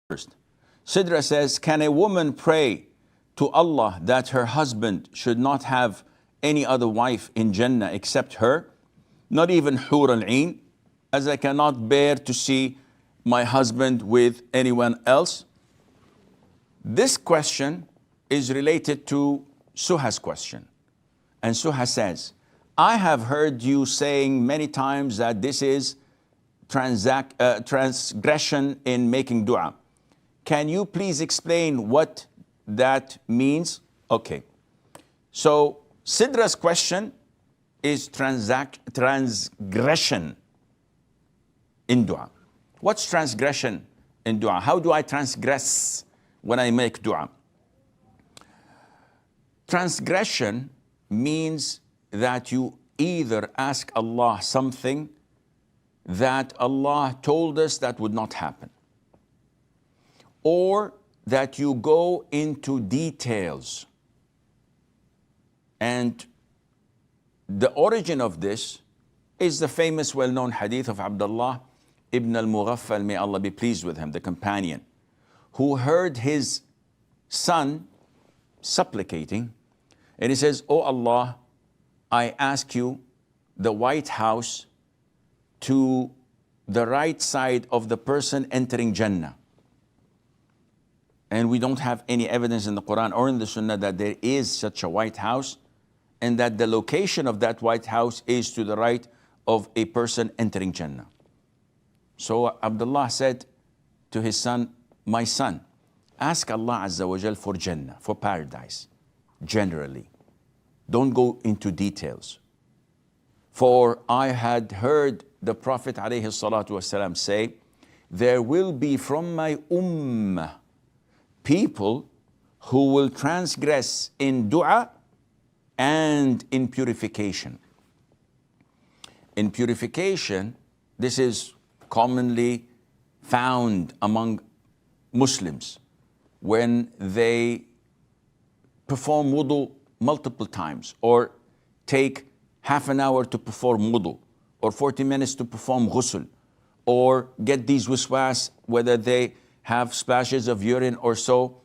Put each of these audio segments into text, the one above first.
First, Sidra says, can a woman pray to Allah that her husband should not have any other wife in Jannah except her? Not even hoor al-ain, as I cannot bear to see my husband with anyone else? This question is related to Suha's question. And Suha says, I have heard you saying many times that this is transgression in making dua. Can you please explain what that means? Okay. So Sidra's question is transgression in dua. What's transgression in dua? How do I transgress when I make dua? Transgression means that you either ask Allah something that Allah told us that would not happen, or that you go into details. And the origin of this is the famous well-known hadith of Abdullah ibn al-Mughaffal, may Allah be pleased with him, the companion, who heard his son supplicating, and he says, "Oh Allah, I ask you the White House to the right side of the person entering Jannah." And we don't have any evidence in the Quran or in the Sunnah that there is such a White House, and that the location of that White House is to the right of a person entering Jannah. So Abdullah said to his son, "My son, ask Allah Azza wa Jal for Jannah, for paradise, generally. Don't go into details. For I had heard the Prophet alayhi salatu wasalam say, there will be from my ummah people who will transgress in dua and in purification." In purification, this is commonly found among Muslims when they perform wudu multiple times, or take half an hour to perform wudu, or 40 minutes to perform ghusl, or get these waswas, whether they have splashes of urine or so.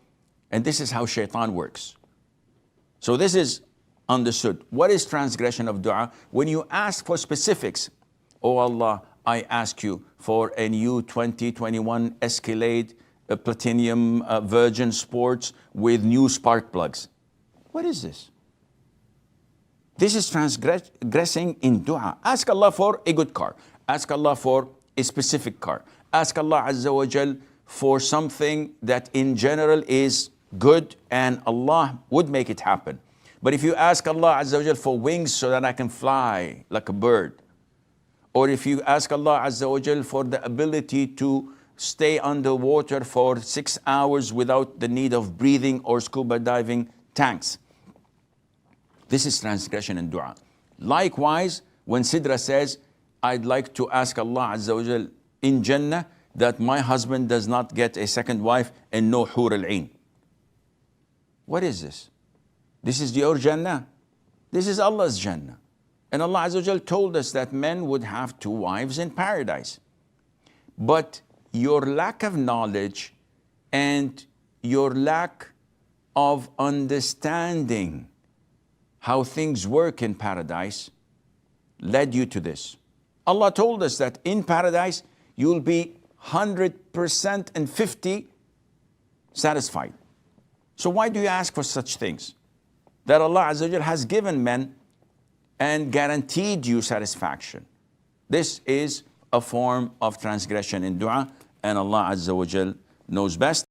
And this is how shaitan works. So this is understood. What is transgression of dua? When you ask for specifics, "Oh Allah, I ask you for a new 2021 Escalade Platinum Virgin Sports with new spark plugs." What is this? This is transgressing in dua. Ask Allah for a good car. Ask Allah for a specific car. Ask Allah Azza wa Jal for something that in general is good, and Allah would make it happen. But if you ask Allah Azza wa Jal for wings so that I can fly like a bird, or if you ask Allah Azza wa Jal for the ability to stay underwater for 6 hours without the need of breathing or scuba diving tanks, this is transgression in dua. Likewise, when Sidra says, I'd like to ask Allah Azza wa Jal in Jannah that my husband does not get a second wife and no hoor al-ain. What is this? This is your Jannah. This is Allah's Jannah. And Allah Azza wa Jal told us that men would have 2 wives in paradise. But your lack of knowledge and your lack of understanding how things work in paradise led you to this. Allah told us that in paradise you'll be 100% and 50 satisfied. So why do you ask for such things that Allah Azza wa Jal has given men and guaranteed you satisfaction? This is a form of transgression in dua, and Allah Azza wa Jal knows best.